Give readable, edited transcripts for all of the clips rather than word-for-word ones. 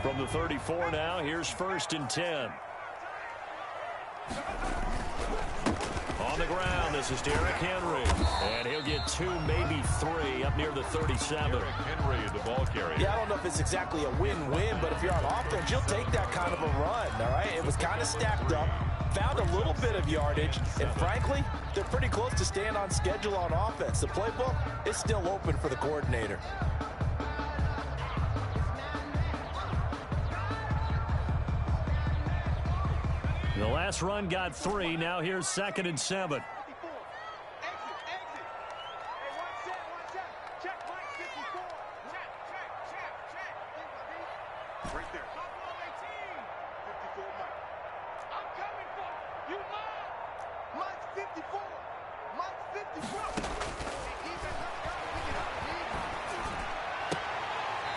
From the 34 now, here's 1st and 10. On the ground, this is Derrick Henry. And he'll get 2, maybe 3 up near the 37. Derrick Henry, the ball carrier. Yeah, I don't know if it's exactly a win-win, but if you're on offense, you'll take that kind of a run, all right? It was kind of stacked up, found a little bit of yardage, and frankly, they're pretty close to staying on schedule on offense. The playbook is still open for the coordinator. The last run got 3. Now here's 2nd and 7.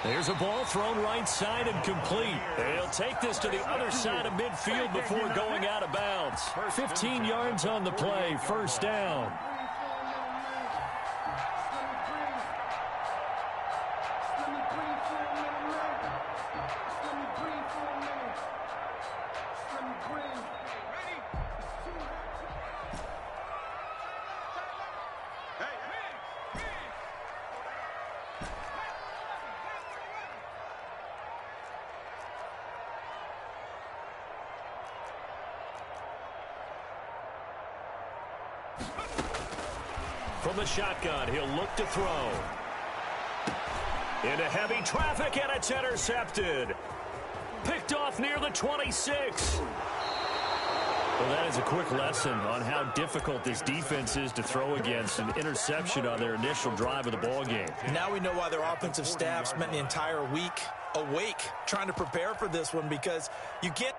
There's a ball thrown right side and complete. They'll take this to the other side of midfield before going out of bounds. 15 yards on the play, 1st down. From the shotgun, he'll look to throw. Into heavy traffic, and it's intercepted. Picked off near the 26. Well, that is a quick lesson on how difficult this defense is to throw against. An interception on their initial drive of the ball game. Now we know why their offensive staff spent the entire week awake trying to prepare for this one, because you can't.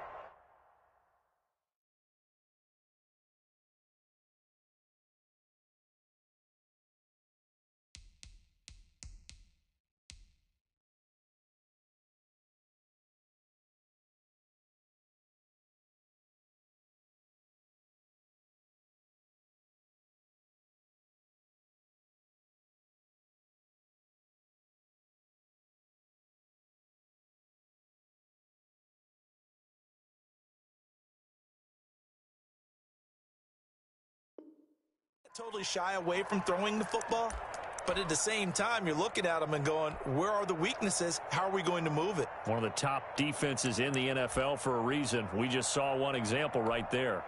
Totally shy away from throwing the football, but at the same time, you're looking at them and going, where are the weaknesses? How are we going to move it? One of the top defenses in the NFL for a reason. We just saw one example right there.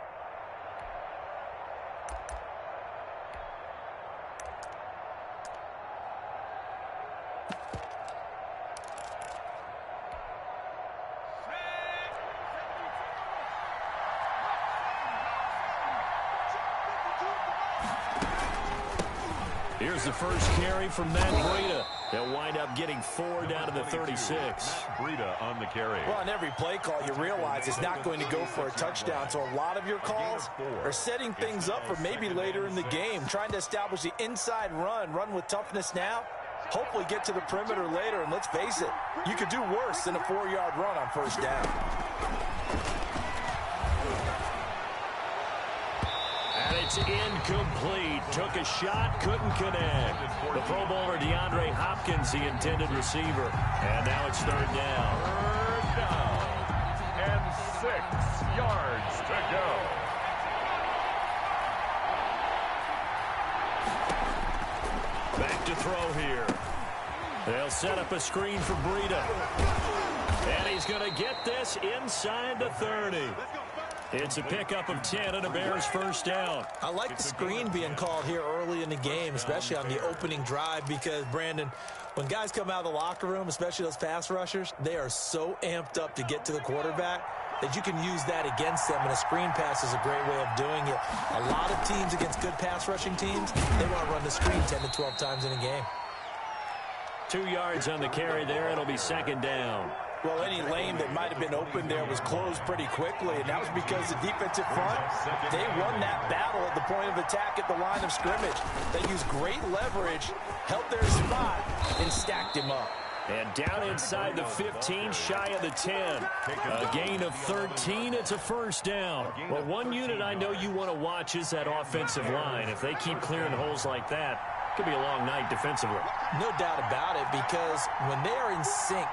Here's the first carry from Matt Breida. They'll wind up getting 4 down to the 36. Breida on the carry. Well, on every play call, you realize it's not going to go for a touchdown. So a lot of your calls are setting things up for maybe later in the game, trying to establish the inside run with toughness now, hopefully get to the perimeter later. And let's face it, you could do worse than a 4-yard run on 1st down. And it's incomplete. Took a shot, couldn't connect. The Pro Bowler DeAndre Hopkins, the intended receiver. And now it's 3rd down. 3rd down. And 6 yards to go. Back to throw here. They'll set up a screen for Breida. And he's going to get this inside the 30. It's a pickup of 10 and a Bears 1st down. I like the screen being called here early in the game, especially on the opening drive, because, Brandon, when guys come out of the locker room, especially those pass rushers, they are so amped up to get to the quarterback that you can use that against them, and a screen pass is a great way of doing it. A lot of teams against good pass rushing teams, they want to run the screen 10 to 12 times in a game. 2 yards on the carry there. It'll be 2nd down. Well, any lane that might have been open there was closed pretty quickly, and that was because the defensive front, they won that battle at the point of attack at the line of scrimmage. They used great leverage, held their spot, and stacked him up. And down inside the 15, shy of the 10. A gain of 13, it's a 1st down. Well, one unit I know you want to watch is that offensive line. If they keep clearing holes like that, it could be a long night defensively. No doubt about it, because when they are in sync,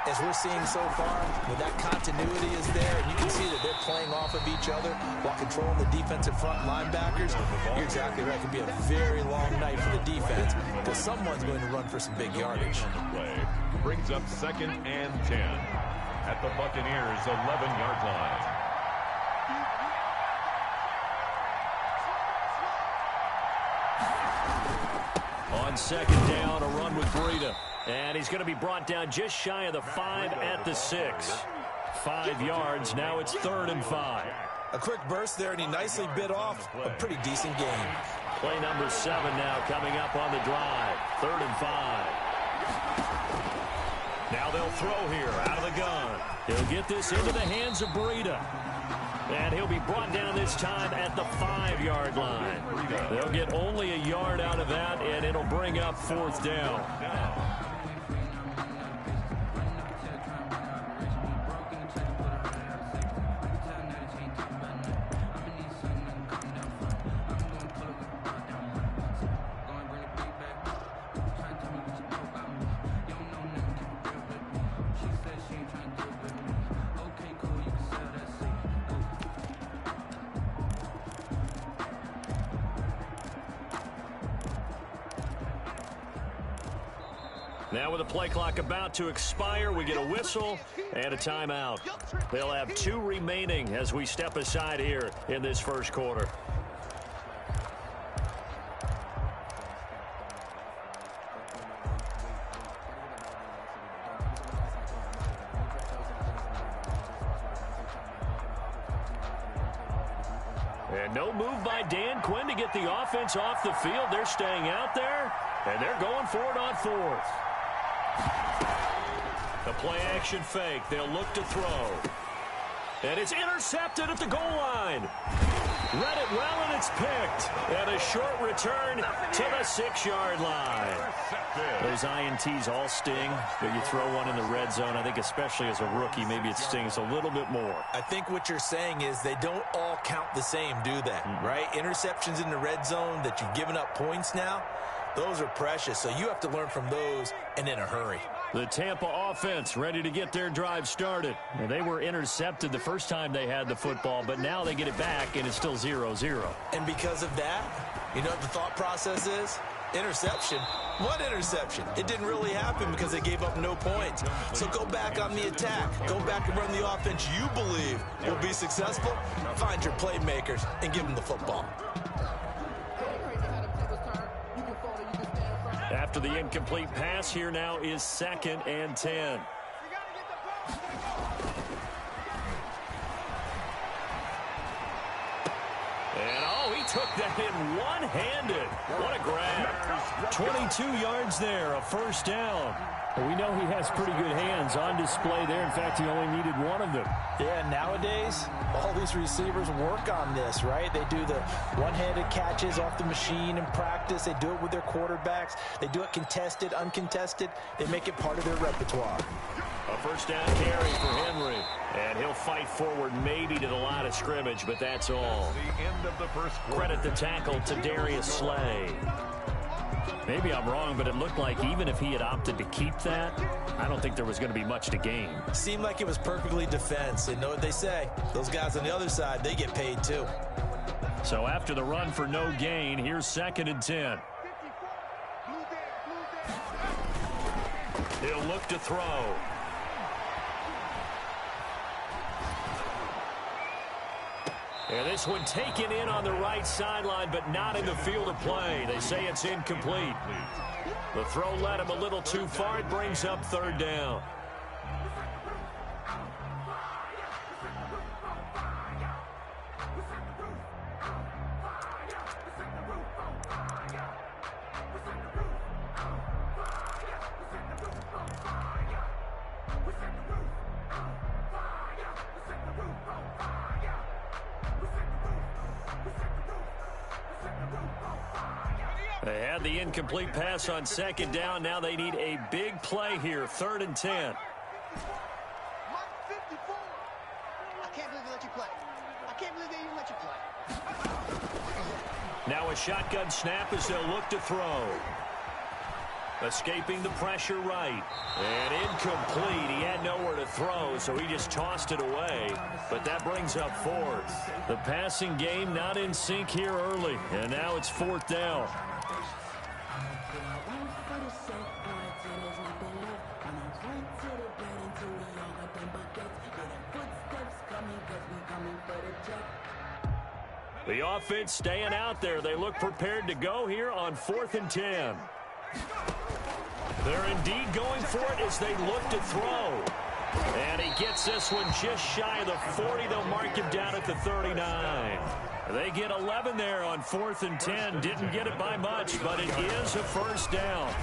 as we're seeing so far, when that continuity is there, and you can see that they're playing off of each other while controlling the defensive front linebackers, you're exactly right. It could be a very long night for the defense because someone's going to run for some big yardage. Play brings up 2nd and 10 at the Buccaneers' 11-yard line. On 2nd down, a run with Breida. And he's going to be brought down just shy of the 5 at the 6. 5 yards. Now it's 3rd and 5. A quick burst there, and he nicely bit off a pretty decent game. Play number 7 now coming up on the drive. 3rd and 5. Now they'll throw here out of the gun. He'll get this into the hands of Breida. And he'll be brought down this time at the 5-yard line. They'll get only a yard out of that, and it'll bring up 4th down. Now with the play clock about to expire, we get a whistle and a timeout. They'll have 2 remaining as we step aside here in this first quarter. And no move by Dan Quinn to get the offense off the field. They're staying out there, and they're going for it on 4th. The play-action fake. They'll look to throw. And it's intercepted at the goal line. Read it well, and it's picked. And a short return to the 6-yard line. Those INTs all sting, but you throw one in the red zone. I think especially as a rookie, maybe it stings a little bit more. I think what you're saying is they don't all count the same, do they? Right? Interceptions in the red zone that you've given up points now, those are precious. So you have to learn from those and in a hurry. The Tampa offense ready to get their drive started. Now, they were intercepted the first time they had the football, but now they get it back, and it's still 0-0. And because of that, you know what the thought process is? Interception. What interception? It didn't really happen because they gave up no points. So go back on the attack. Go back and run the offense you believe will be successful. Find your playmakers and give them the football. After the incomplete pass, here now is 2nd and 10. And, oh, he took that in one-handed. What a grab. 22 yards there, a 1st down. Well, we know he has pretty good hands on display there. In fact, he only needed one of them. Yeah, nowadays, all these receivers work on this, right? They do the one-handed catches off the machine in practice. They do it with their quarterbacks. They do it contested, uncontested. They make it part of their repertoire. A 1st down carry for Henry. And he'll fight forward maybe to the line of scrimmage, but that's all. The end of the first quarter. Credit the tackle to Darius Slay. Maybe I'm wrong, but it looked like even if he had opted to keep that, I don't think there was going to be much to gain. Seemed like it was perfectly defense. And know what they say? Those guys on the other side, they get paid too. So after the run for no gain, here's 2nd and 10. He'll look to throw. And this one taken in on the right sideline, but not in the field of play. They say it's incomplete. The throw led him a little too far. It brings up 3rd down. They had the incomplete pass on 2nd down. Now they need a big play here. 3rd and 10. I can't believe they let you play. I can't believe they even let you play. Now a shotgun snap as they'll look to throw. Escaping the pressure right. And incomplete. He had nowhere to throw, so he just tossed it away. But that brings up fourth. The passing game not in sync here early. And now it's fourth down. The offense staying out there. They look prepared to go here on 4th and 10. They're indeed going for it as they look to throw. And he gets this one just shy of the 40. They'll mark him down at the 39. They get 11 there on 4th and 10. Didn't get it by much, but it is a first down.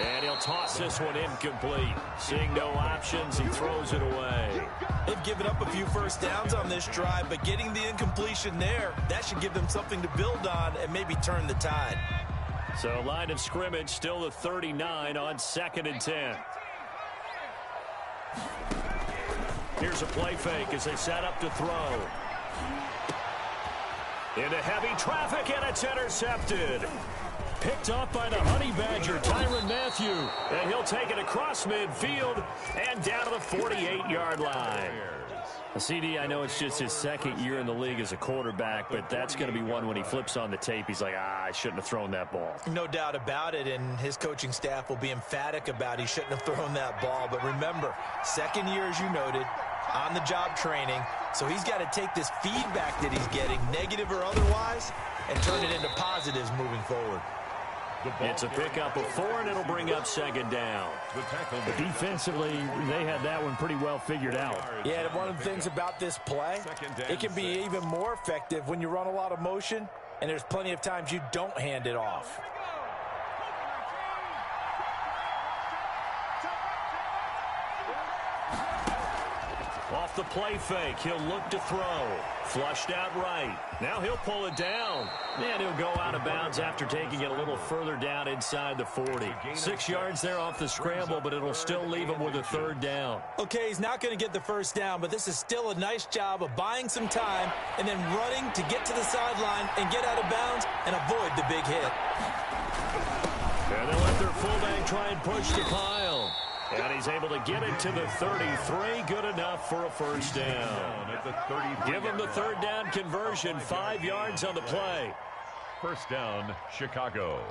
And he'll toss this one incomplete. Seeing no options, he throws it away. They've given up a few first downs on this drive, but getting the incompletion there, that should give them something to build on and maybe turn the tide. So line of scrimmage still the 39 on 2nd and 10. Here's a play fake as they set up to throw. Into heavy traffic, and it's intercepted. Picked off by the Honey Badger, Tyrann Mathieu. And he'll take it across midfield and down to the 48-yard line. CD, I know it's just his second year in the league as a quarterback, but that's going to be one when he flips on the tape. He's like, I shouldn't have thrown that ball. No doubt about it, and his coaching staff will be emphatic about he shouldn't have thrown that ball. But remember, second year, as you noted, on-the-job training, so he's got to take this feedback that he's getting, negative or otherwise, and turn it into positives moving forward. It's a pickup of 4, and it'll bring up 2nd down. But defensively, they had that one pretty well figured out. Yeah, and one of the things about this play, it can be even more effective when you run a lot of motion, and there's plenty of times you don't hand it off. Off the play fake, he'll look to throw. Flushed out right. Now he'll pull it down. And he'll go out of bounds after taking it a little further down inside the 40. 6 yards there off the scramble, but it'll still leave him with a 3rd down. Okay, he's not going to get the first down, but this is still a nice job of buying some time and then running to get to the sideline and get out of bounds and avoid the big hit. And they'll let their fullback try and push the pile. And he's able to get it to the 33. Good enough for a first down. Give him the 3rd down conversion. 5 yards on the play. First down, Chicago.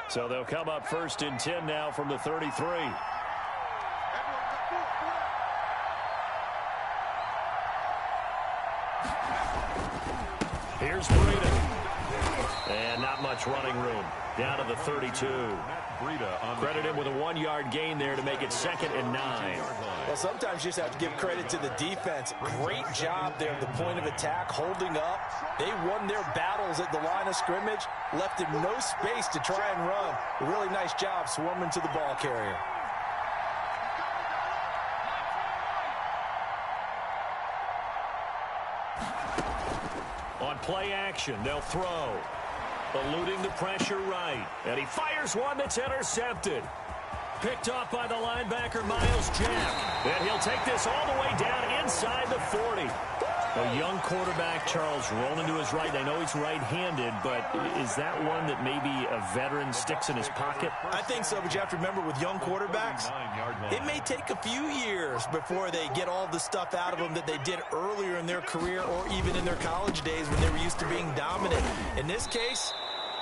So they'll come up 1st and 10 now from the 33. Here's Breida. And not much running room. Down to the 32. Credit him with a 1-yard gain there to make it 2nd and 9. Well, sometimes you just have to give credit to the defense. Great job there at the point of attack, holding up. They won their battles at the line of scrimmage, left him no space to try and run. A really nice job swarming to the ball carrier. On play action, they'll throw. Eluding the pressure right. And he fires one that's intercepted. Picked off by the linebacker, Miles Jack. And he'll take this all the way down inside the 40. A young quarterback, Charles, rolling to his right. I know he's right-handed, but is that one that maybe a veteran sticks in his pocket? I think so, but you have to remember with young quarterbacks, it may take a few years before they get all the stuff out of them that they did earlier in their career or even in their college days when they were used to being dominant. In this case,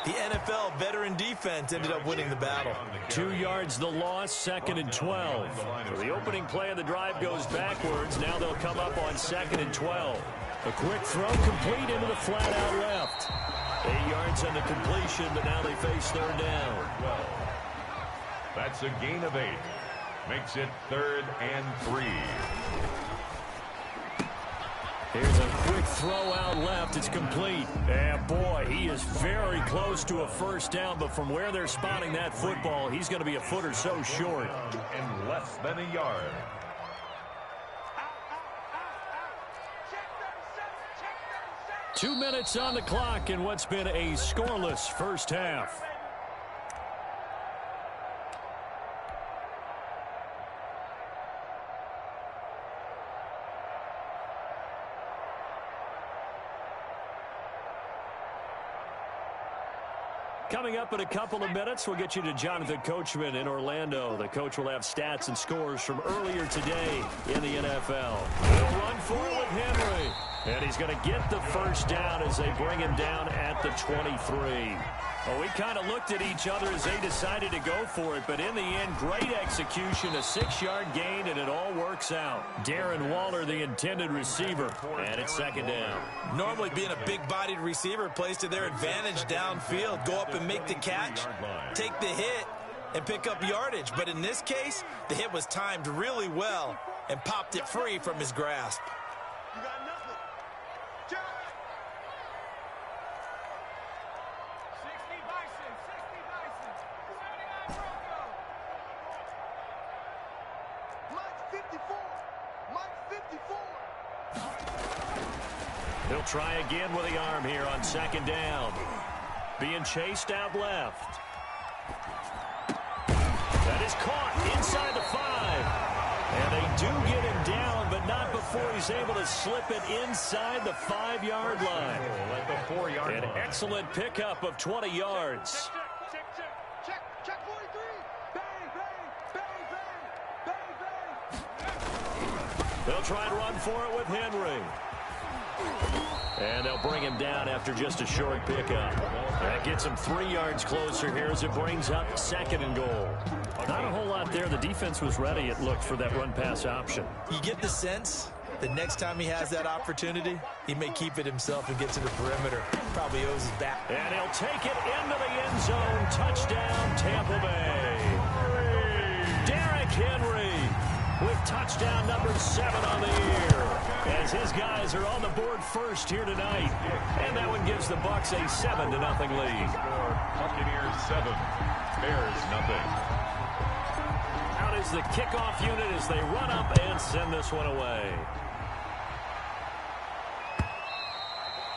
the NFL veteran defense ended up winning the battle. 2 yards the loss, 2nd and 12. So the opening play of the drive goes backwards. Now they'll come up on 2nd and 12. A quick throw complete into the flat out left. 8 yards on the completion, but now they face 3rd down. That's a gain of 8. Makes it 3rd and 3. Here's a quick throw out left. It's complete. And boy, he is very close to a first down, but from where they're spotting that football, he's going to be a foot or so short. And less than a yard. Two minutes on the clock in what's been a scoreless first half. Coming up in a couple of minutes, we'll get you to Jonathan Coachman in Orlando. The coach will have stats and scores from earlier today in the NFL. He'll run for it with Henry. And he's going to get the first down as they bring him down at the 23. Well, we kind of looked at each other as they decided to go for it, but in the end, great execution, a 6-yard gain, and it all works out. Darren Waller, the intended receiver, and it's second down. Normally being a big-bodied receiver plays to their advantage downfield. Go up and make the catch, take the hit, and pick up yardage. But in this case, the hit was timed really well and popped it free from his grasp. You got nothing. Jump. 60 Bison, 79 Bronco. Mike 54. Mike 54. He'll try again with the arm here on second down. Being chased out left. That is caught inside the 5. And they do get him down, but not before he's able to slip it inside the 5-yard line. At the 4-yard line. An excellent pickup of 20 yards. Check 43. Bang, bang, bang, bang, bang, bang. They'll try and run for it with Henry. And they'll bring him down after just a short pickup. That gets him 3 yards closer here as it brings up second and goal. Not a whole lot there. The defense was ready, it looked, for that run-pass option. You get the sense that next time he has that opportunity, he may keep it himself and get to the perimeter. Probably owes his back. And he'll take it into the end zone. Touchdown, Tampa Bay. Derrick Henry with touchdown number 7 on the year, as his guys are on the board first here tonight. And that one gives the Bucs a 7-0 lead. Buccaneers 7, Bears nothing. Out is the kickoff unit as they run up and send this one away.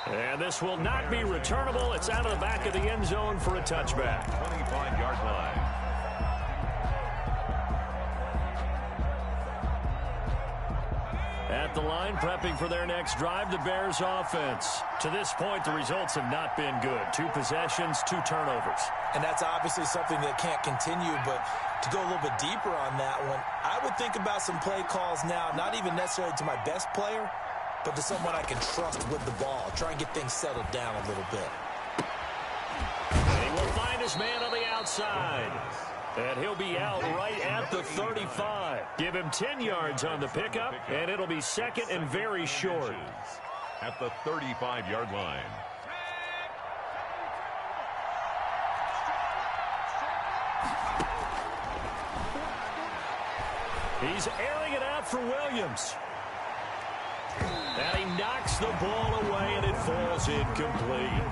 And this will not be returnable. It's out of the back of the end zone for a touchback. 25-yard line. At the line, prepping for their next drive, the Bears offense. To this point, the results have not been good. 2 possessions, 2 turnovers. And that's obviously something that can't continue, but to go a little bit deeper on that one, I would think about some play calls now, not even necessarily to my best player, but to someone I can trust with the ball. Try and get things settled down a little bit. And he will find his man on the outside. And he'll be out right at the 35. Give him 10 yards on the pickup, and it'll be second and very short. At the 35-yard line. He's airing it out for Williams. And he knocks the ball away, and it falls incomplete.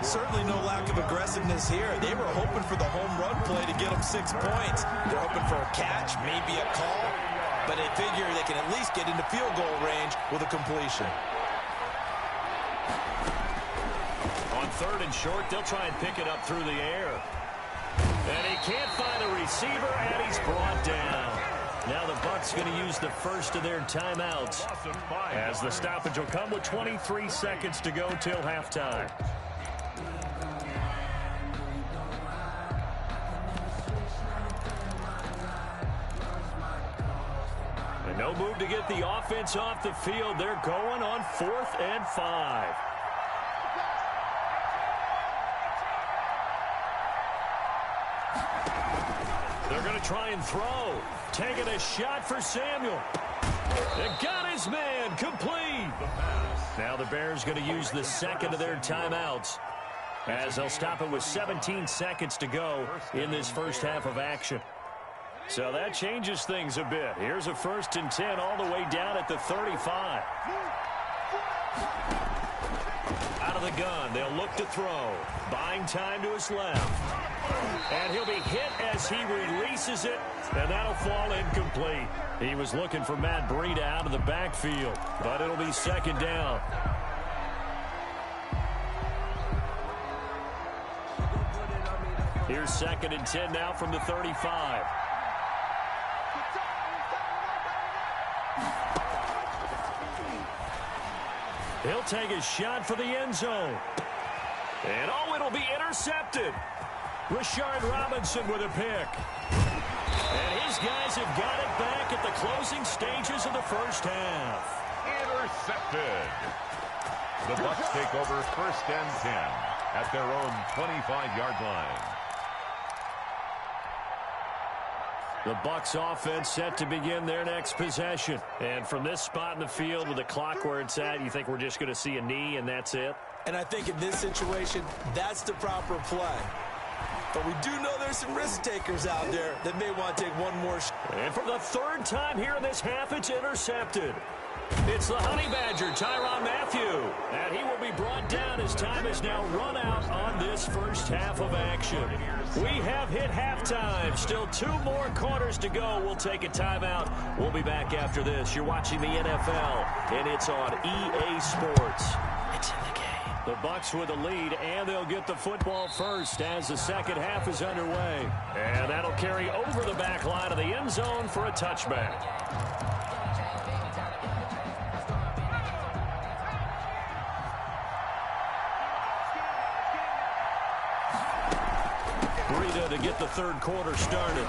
Certainly no lack of aggressiveness here. They were hoping for the home run play to get them 6 points. They're hoping for a catch, maybe a call, but they figure they can at least get into field goal range with a completion. On 3rd and short, they'll try and pick it up through the air. And he can't find a receiver, and he's brought down. Now the Bucs going to use the first of their timeouts, as the stoppage will come with 23 seconds to go till halftime. And no move to get the offense off the field. They're going on 4th and 5. They're going to try and throw. Taking a shot for Samuel. They got his man complete. Now the Bears going to use the second of their timeouts, as they'll stop it with 17 seconds to go in this first half of action. So that changes things a bit. Here's a 1st and 10 all the way down at the 35. Out of the gun, they'll look to throw. Buying time to his left. And he'll be hit as he releases it, and that'll fall incomplete. He was looking for Matt Breida out of the backfield, but it'll be second down. Here's 2nd and 10 now from the 35. He'll take a shot for the end zone. And oh, it'll be intercepted. Rashard Robinson with a pick. And his guys have got it back at the closing stages of the first half. Intercepted. The Bucs take over 1st and 10 at their own 25-yard line. The Bucs offense set to begin their next possession. And from this spot in the field with the clock where it's at, you think we're just going to see a knee and that's it? And I think in this situation, that's the proper play. But we do know there's some risk takers out there that may want to take one more shot. And for the 3rd time here in this half, it's intercepted. It's the Honey Badger, Tyrann Mathieu. And he will be brought down as time is now run out on this first half of action. We have hit halftime. Still 2 more quarters to go. We'll take a timeout. We'll be back after this. You're watching the NFL, and it's on EA Sports. It's in the game. The Bucs with a lead, and they'll get the football first as the second half is underway. And that'll carry over the back line of the end zone for a touchback. To get the 3rd quarter started.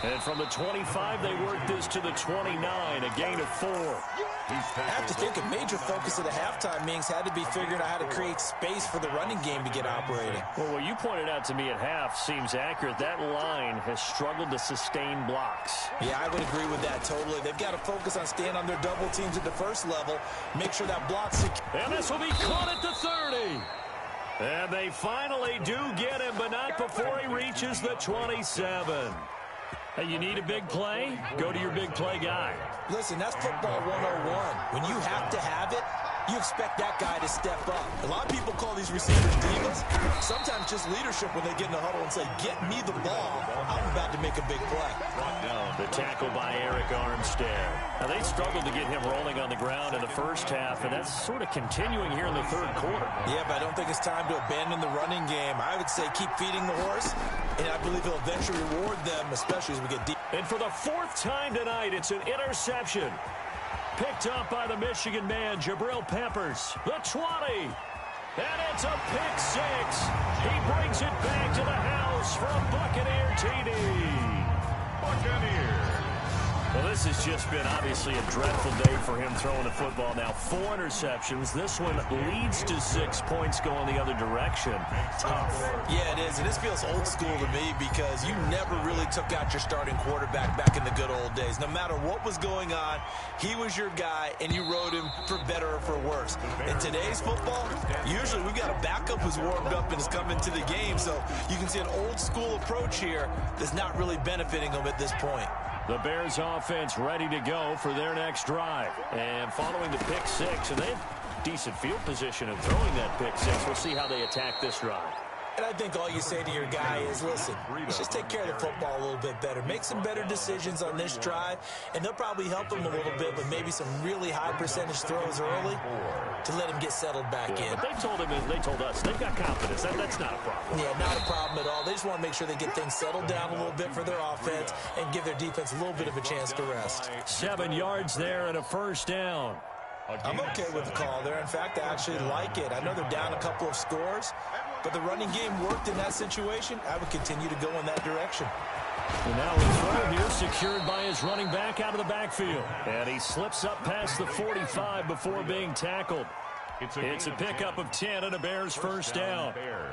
And from the 25, they work this to the 29, a gain of 4. I have to think a major focus of the halftime meetings had to be figuring out how to create space for the running game to get operating. Well, what you pointed out to me at half seems accurate. That line has struggled to sustain blocks. Yeah, I would agree with that totally. They've got to focus on staying on their double teams at the first level, make sure that block's secure. And this will be caught at the 30. And they finally do get him, but not before he reaches the 27. Hey, you need a big play? Go to your big play guy. Listen, that's football 101. When you have to have it, you expect that guy to step up. A lot of people call these receivers divas. Sometimes just leadership when they get in the huddle and say, get me the ball. I'm about to make a big play. The tackle by Eric Armstead. Now, they struggled to get him rolling on the ground in the first half, and that's sort of continuing here in the 3rd quarter. Yeah, but I don't think it's time to abandon the running game. I would say keep feeding the horse, and I believe he'll eventually reward them, especially as we get deep. And for the 4th time tonight, it's an interception. Picked up by the Michigan man, Jabril Peppers. The 20. And it's a pick 6. He brings it back to the house for a Buccaneer TD. Buccaneers. Well, this has just been obviously a dreadful day for him throwing the football. Now 4 interceptions. This one leads to 6 points going the other direction. Tough. Yeah, it is. And this feels old school to me because you never really took out your starting quarterback back in the good old days. No matter what was going on, he was your guy, and you rode him for better or for worse. In today's football, usually we've got a backup who's warmed up and is coming to the game. So you can see an old school approach here that's not really benefiting them at this point. The Bears offense ready to go for their next drive. And following the pick 6, and they have decent field position of throwing that pick 6. We'll see how they attack this drive. And I think all you say to your guy is, listen, let's just take care of the football a little bit better. Make some better decisions on this drive, and they'll probably help him a little bit with maybe some really high percentage throws early to let him get settled back in. But they told him, and they told us, they've got confidence. That's not a problem. Yeah, not a problem at all. They just want to make sure they get things settled down a little bit for their offense and give their defense a little bit of a chance to rest. 7 yards there and a first down. I'm okay with the call there. In fact, I actually like it. I know they're down a couple of scores, but the running game worked in that situation. I would continue to go in that direction. And now a throw here secured by his running back out of the backfield. And he slips up past the 45 before being tackled. It's a pickup of 10 and a Bears first down. Bears.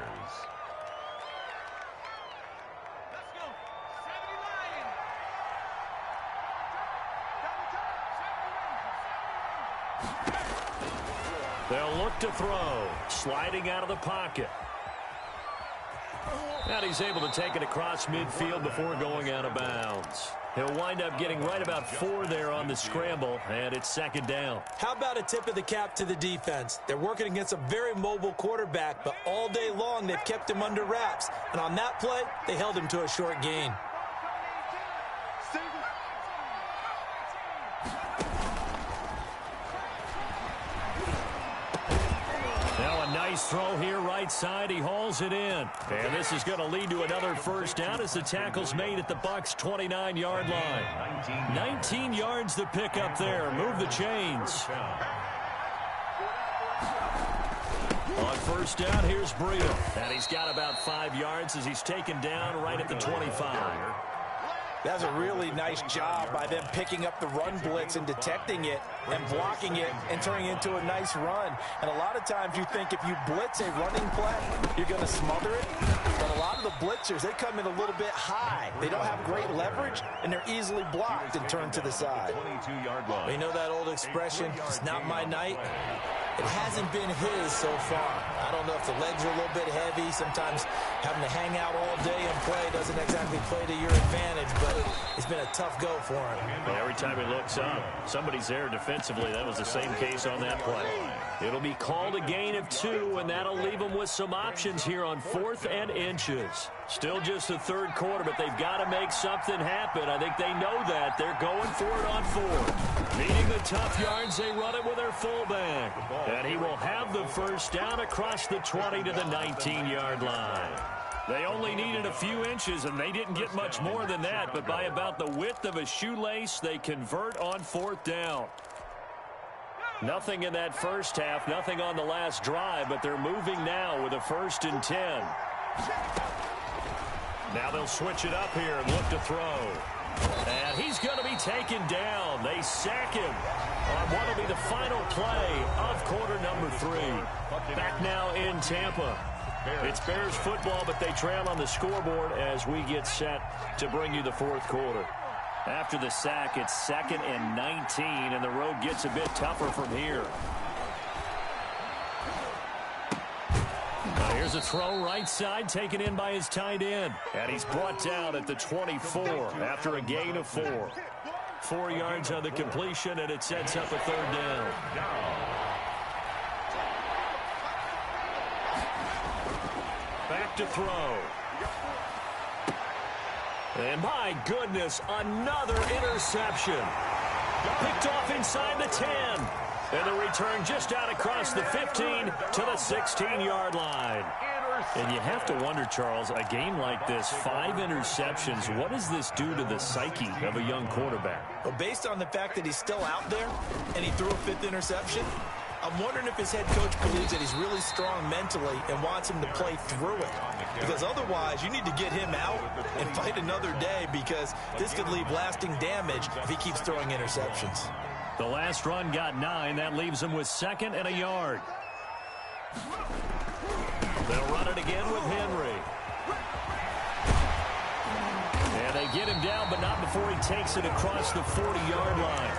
They'll look to throw. Sliding out of the pocket. And he's able to take it across midfield before going out of bounds. He'll wind up getting right about 4 there on the scramble, and it's 2nd down. How about a tip of the cap to the defense? They're working against a very mobile quarterback, but all day long they've kept him under wraps. And on that play, they held him to a short gain. Nice throw here right side. He hauls it in. And this is going to lead to another first down as the tackle's made at the Bucs' 29-yard line. 19 yards to pick up there. Move the chains. On first down, here's Breida. And he's got about 5 yards as he's taken down right at the 25. That's a really nice job by them picking up the run blitz and detecting it and blocking it and turning it into a nice run. And a lot of times you think if you blitz a running play, you're going to smother it. But a lot of the blitzers, they come in a little bit high. They don't have great leverage, and they're easily blocked and turned to the side. 22-yard line. You know that old expression, it's not my night? It hasn't been his so far. I don't know if the legs are a little bit heavy. Sometimes having to hang out all day and play doesn't exactly play to your advantage, but it's been a tough go for him. Every time he looks up, somebody's there defensively. That was the same case on that play. It'll be called a gain of 2, and that'll leave them with some options here on 4th and inches. Still just the third quarter, but they've got to make something happen. I think they know that. They're going for it on 4th. Needing the tough yards, they run it with their fullback. And he will have the first down across the 20 to the 19-yard line. They only needed a few inches, and they didn't get much more than that. But by about the width of a shoelace, they convert on 4th down. Nothing in that first half, nothing on the last drive, but they're moving now with a 1st and 10. Now they'll switch it up here and look to throw. And he's going to be taken down. They sack him on what will be the final play of quarter number 3. Back now in Tampa. It's Bears football, but they trail on the scoreboard as we get set to bring you the 4th quarter. After the sack, it's 2nd and 19, and the road gets a bit tougher from here. Here's a throw right side, taken in by his tight end. And he's brought down at the 24 after a gain of 4. 4 yards on the completion, and it sets up a 3rd down. Back to throw. And my goodness, another interception. Picked off inside the 10. And the return just out across the 15 to the 16-yard line. And you have to wonder, Charles, a game like this, 5 interceptions, what does this do to the psyche of a young quarterback? Well, based on the fact that he's still out there and he threw a 5th interception, I'm wondering if his head coach believes that he's really strong mentally and wants him to play through it. Because otherwise, you need to get him out and fight another day, because this could leave lasting damage if he keeps throwing interceptions. The last run got 9. That leaves him with 2nd and a yard. They'll run it again with Henry. And they get him down, but not before he takes it across the 40-yard line.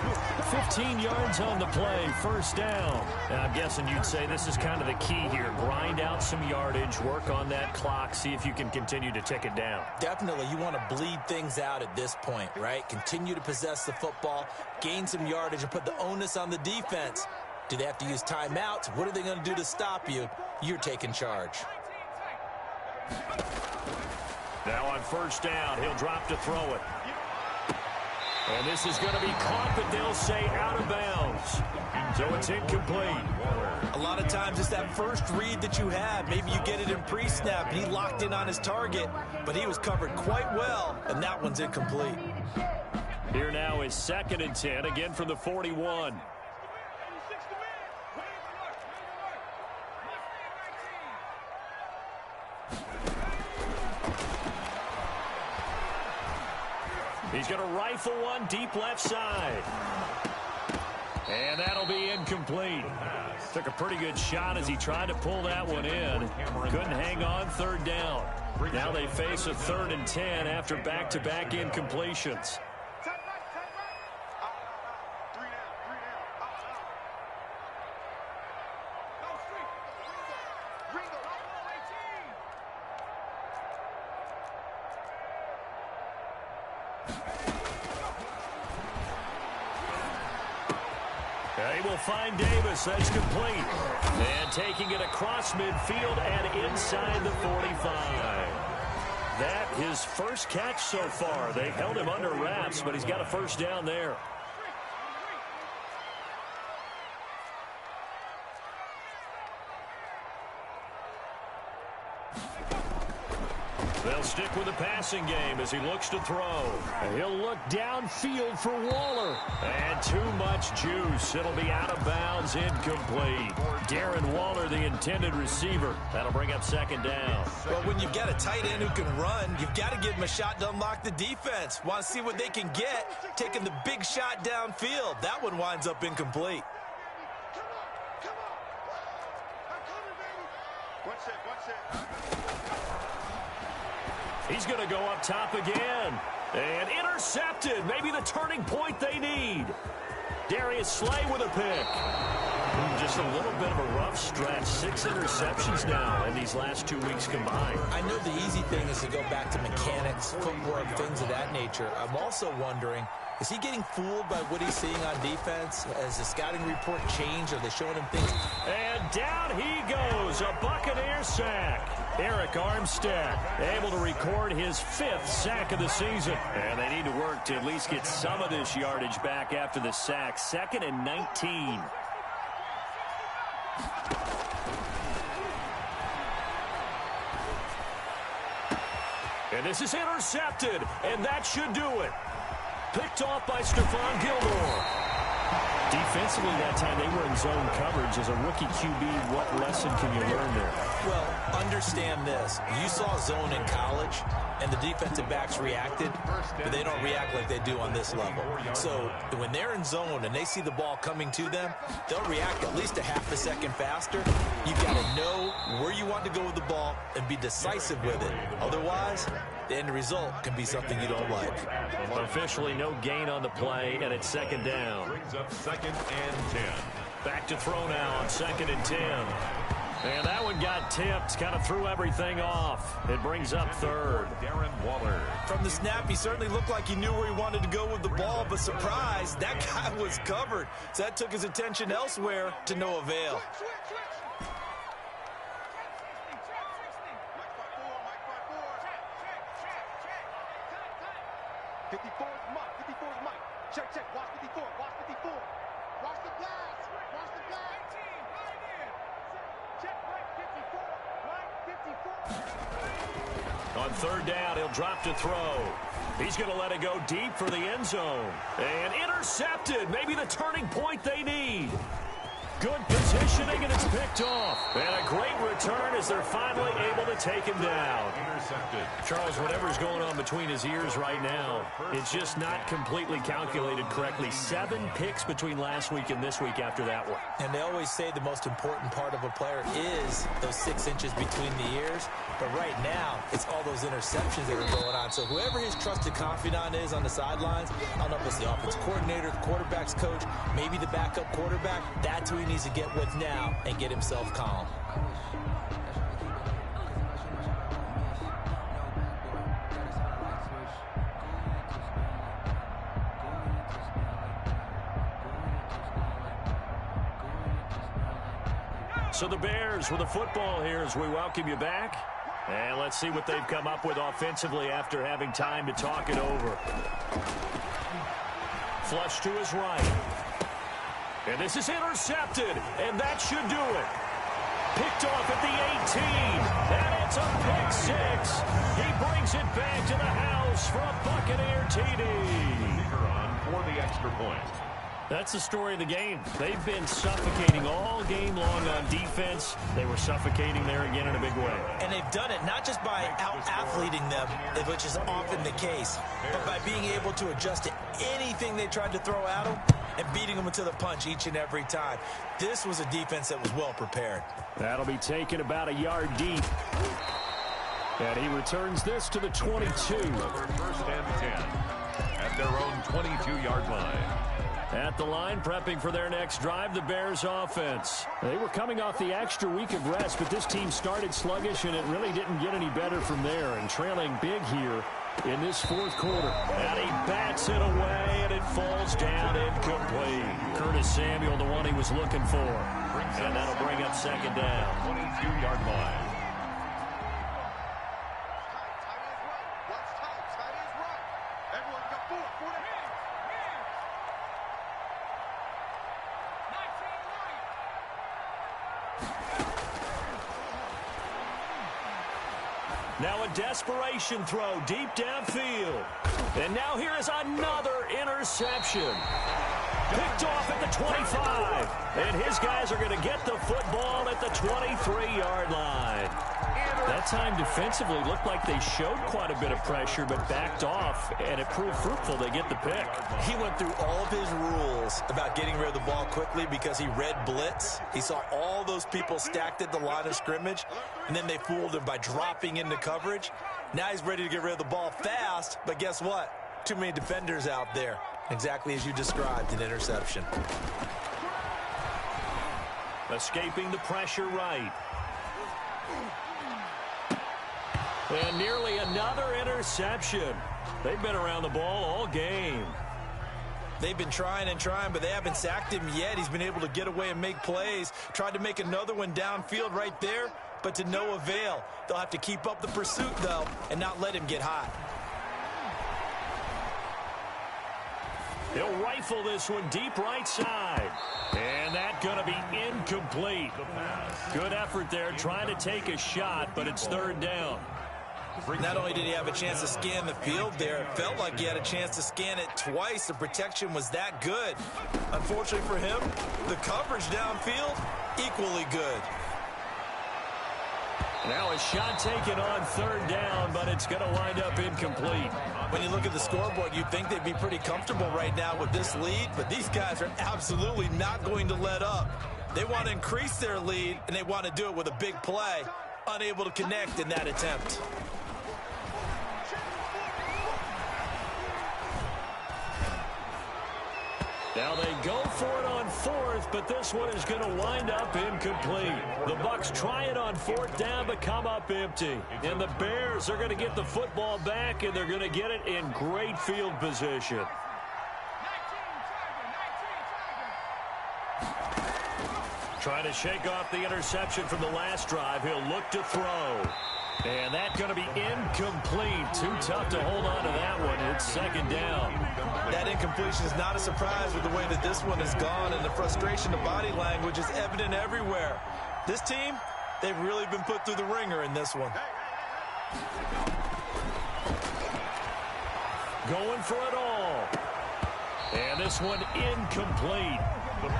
15 yards on the play, 1st down. Now, I'm guessing you'd say this is kind of the key here. Grind out some yardage, work on that clock, see if you can continue to tick it down. Definitely, you want to bleed things out at this point, right? Continue to possess the football, gain some yardage, and put the onus on the defense. Do they have to use timeouts? What are they going to do to stop you? You're taking charge. Now on 1st down, he'll drop to throw it. And this is going to be caught, but they'll say out of bounds. So it's incomplete. A lot of times it's that first read that you have. Maybe you get it in pre-snap. He locked in on his target, but he was covered quite well, and that one's incomplete. Here now is 2nd and 10, again from the 41. He's going to rifle one deep left side. And that'll be incomplete. Took a pretty good shot as he tried to pull that one in. Couldn't hang on, 3rd down. Now they face a 3rd and 10 after back-to-back incompletions. They will find Davis. That's complete. And taking it across midfield and inside the 45. That his first catch so far. They held him under wraps, but he's got a 1st down there. They'll stick with the passing game as he looks to throw. He'll look downfield for Waller. And too much juice. It'll be out of bounds, incomplete. Darren Waller, the intended receiver. That'll bring up second down. Well, when you've got a tight end who can run, you've got to give him a shot to unlock the defense. Want to see what they can get, taking the big shot downfield. That one winds up incomplete. He's going to go up top again. And intercepted. Maybe the turning point they need. Darius Slay with a pick. Just a little bit of a rough stretch. 6 interceptions now in these last 2 weeks combined. I know the easy thing is to go back to mechanics, footwork, things of that nature. I'm also wondering, is he getting fooled by what he's seeing on defense? Has the scouting report changed? Are they showing him things? And down he goes. A Buccaneer sack. Eric Armstead able to record his 5th sack of the season. And they need to work to at least get some of this yardage back after the sack. 2nd and 19. And this is intercepted, and that should do it. Picked off by Stephon Gilmore. Defensively that time, they were in zone coverage. As a rookie QB, what lesson can you learn there? Well, understand this. You saw zone in college, and the defensive backs reacted, but they don't react like they do on this level. So when they're in zone and they see the ball coming to them, they'll react at least a half a second faster. You've got to know where you want to go with the ball and be decisive with it. Otherwise, the end result can be something you don't like. Officially no gain on the play, and it's 2nd down. Brings up 2nd and 10. Back to throw now on 2nd and 10. And that one got tipped, kind of threw everything off. It brings up 3rd. Darren Waller. From the snap, he certainly looked like he knew where he wanted to go with the ball, but surprise, that guy was covered. So that took his attention elsewhere to no avail. 54 is Mike. 54 is Mike. Check, check. Watch 54. Watch 54. Watch the pass. Watch the pass. 18, right in. Check right 54. Right 54. On 3rd down, he'll drop to throw. He's going to let it go deep for the end zone. And intercepted. Maybe the turning point they need. Good positioning, and it's picked off. And a great return as they're finally able to take him down. Intercepted. Charles, whatever's going on between his ears right now, it's just not completely calculated correctly. 7 picks between last week and this week after that one. And they always say the most important part of a player is those 6 inches between the ears. But right now, it's all those interceptions that are going on. So whoever his trusted confidant is on the sidelines, I don't know if it's the offensive coordinator, the quarterback's coach, maybe the backup quarterback, that's who he needs to get with now and get himself calm. So the Bears with the football here as we welcome you back. And let's see what they've come up with offensively after having time to talk it over. Flush to his right. And this is intercepted, and that should do it. Picked off at the 18, and it's a pick 6. He brings it back to the house for a Buccaneer TD. Receiver on for the extra point. That's the story of the game. They've been suffocating all game long on defense. They were suffocating there again in a big way. And they've done it not just by out-athleting them, which is often the case, but by being able to adjust to anything they tried to throw at them and beating them to the punch each and every time. This was a defense that was well prepared. That'll be taken about a yard deep. And he returns this to the 22. 1st and 10 at their own 22-yard line. At the line, prepping for their next drive, the Bears offense. They were coming off the extra week of rest, but this team started sluggish, and it really didn't get any better from there. And trailing big here in this 4th quarter. And he bats it away, and it falls down incomplete. Curtis Samuel, the one he was looking for. And that'll bring up 2nd down. 22-yard line. Watch tight. Tight is right. Everyone got 4. 4 to hit. 19, right. Now a desperation throw deep downfield. And now here is another interception. Picked off at the 25. And his guys are going to get the football at the 23-yard line. That time defensively looked like they showed quite a bit of pressure but backed off, and it proved fruitful. They get the pick. He went through all of his rules about getting rid of the ball quickly because he read blitz. He saw all those people stacked at the line of scrimmage, and then they fooled him by dropping into coverage. Now he's ready to get rid of the ball fast, but guess what? Too many defenders out there. Exactly as you described, an interception. Escaping the pressure right. And nearly another interception. They've been around the ball all game. They've been trying and trying, but they haven't sacked him yet. He's been able to get away and make plays. Tried to make another one downfield right there, but to no avail. They'll have to keep up the pursuit, though, and not let him get hot. They'll rifle this one deep right side. And that's going to be incomplete. Good effort there trying to take a shot, but it's third down. Not only did he have a chance to scan the field there, it felt like he had a chance to scan it twice. The protection was that good. Unfortunately for him, the coverage downfield, equally good. Now a shot taken on third down, but it's going to wind up incomplete. When you look at the scoreboard, you'd think they'd be pretty comfortable right now with this lead, but these guys are absolutely not going to let up. They want to increase their lead, and they want to do it with a big play. Unable to connect in that attempt. Now they go for it on fourth, but this one is going to wind up incomplete. The Bucs try it on fourth down, but come up empty. And the Bears are going to get the football back, and they're going to get it in great field position. Trying to shake off the interception from the last drive. He'll look to throw. And that's going to be incomplete. Too tough to hold on to that one. It's second down. That incompletion is not a surprise with the way that this one has gone, and the frustration of body language is evident everywhere. This team, they've really been put through the ringer in this one. Going for it all. And this one incomplete.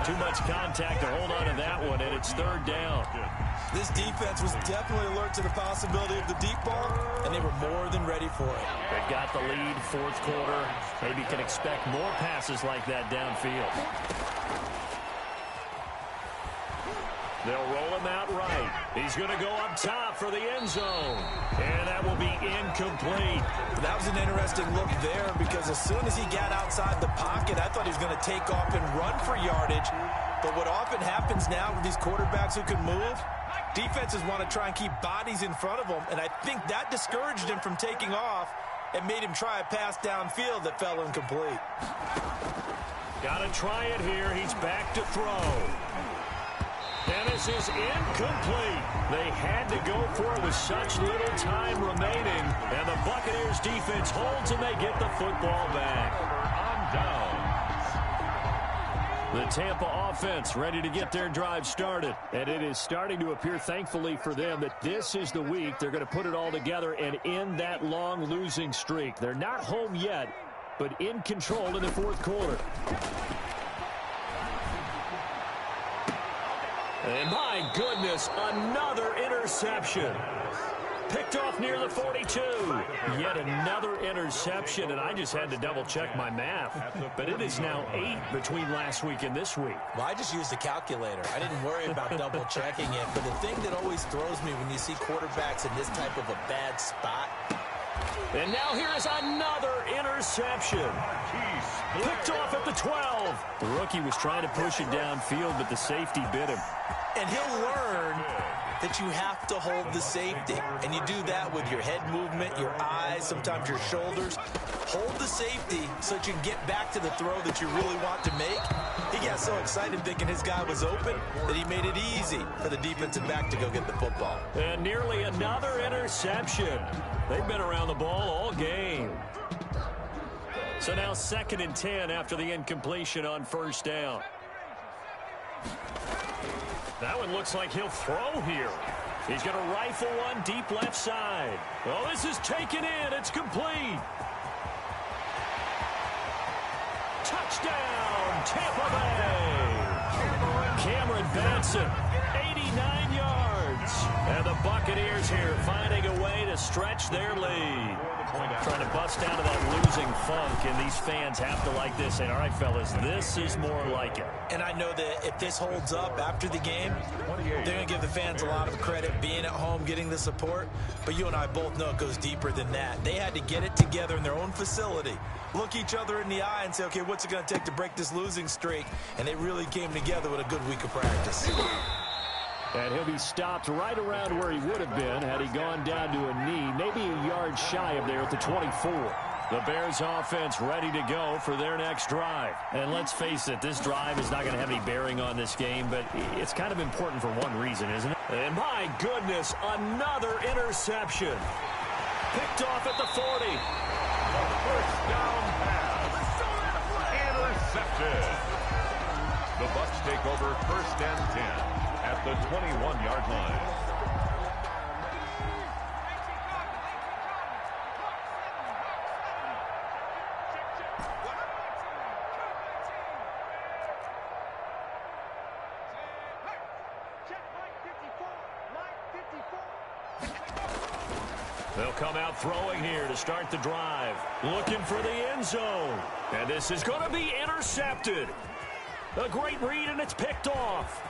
Too much contact to hold on to that one, and it's third down. This defense was definitely alert to the possibility of the deep ball, and they were more than ready for it. They've got the lead, fourth quarter. Maybe can expect more passes like that downfield. They'll roll him out right. He's going to go up top for the end zone. And that will be incomplete. That was an interesting look there because as soon as he got outside the pocket, I thought he was going to take off and run for yardage. But what often happens now with these quarterbacks who can move, defenses want to try and keep bodies in front of them. And I think that discouraged him from taking off and made him try a pass downfield that fell incomplete. Got to try it here. He's back to throw. And this is incomplete. They had to go for it with such little time remaining. And the Buccaneers defense holds and they get the football back. On down. The Tampa offense ready to get their drive started. And it is starting to appear, thankfully for them, that this is the week they're going to put it all together and end that long losing streak. They're not home yet, but in control in the fourth quarter. And my goodness, another interception. Picked off near the 42. Yet another interception, and I just had to double-check my math. But it is now 8 between last week and this week. Well, I just used a calculator. I didn't worry about double-checking it. But the thing that always throws me when you see quarterbacks in this type of a bad spot. And now here is another interception. Picked off at the 12. The rookie was trying to push it downfield, but the safety bit him. And he'll learn that you have to hold the safety. And you do that with your head movement, your eyes, sometimes your shoulders. Hold the safety so that you can get back to the throw that you really want to make. He got so excited thinking his guy was open that he made it easy for the defensive back to go get the football. And nearly another interception. They've been around the ball all game. So now 2nd and 10 after the incompletion on first down. That one looks like he'll throw here. He's going to rifle one deep left side. Oh, this is taken in. It's complete. Touchdown, Tampa Bay. Cameron Benson, 89 yards. And the Buccaneers here finding a way to stretch their lead. Trying to bust out of that losing funk, and these fans have to like this. And all right, fellas, this is more like it. And I know that if this holds up after the game, they're going to give the fans a lot of credit being at home, getting the support. But you and I both know it goes deeper than that. They had to get it together in their own facility, look each other in the eye and say, okay, what's it going to take to break this losing streak? And they really came together with a good week of practice. And he'll be stopped right around where he would have been had he gone down to a knee, maybe a yard shy of there at the 24. The Bears offense ready to go for their next drive. And let's face it, this drive is not going to have any bearing on this game, but it's kind of important for one reason, isn't it? And my goodness, another interception. Picked off at the 40. First down pass. Intercepted. The Bucs take over 1st and 10 at the 21-yard line. They'll come out throwing here to start the drive. Looking for the end zone. And this is going to be intercepted. A great read, and it's picked off.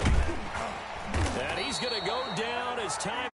And he's going to go down as time.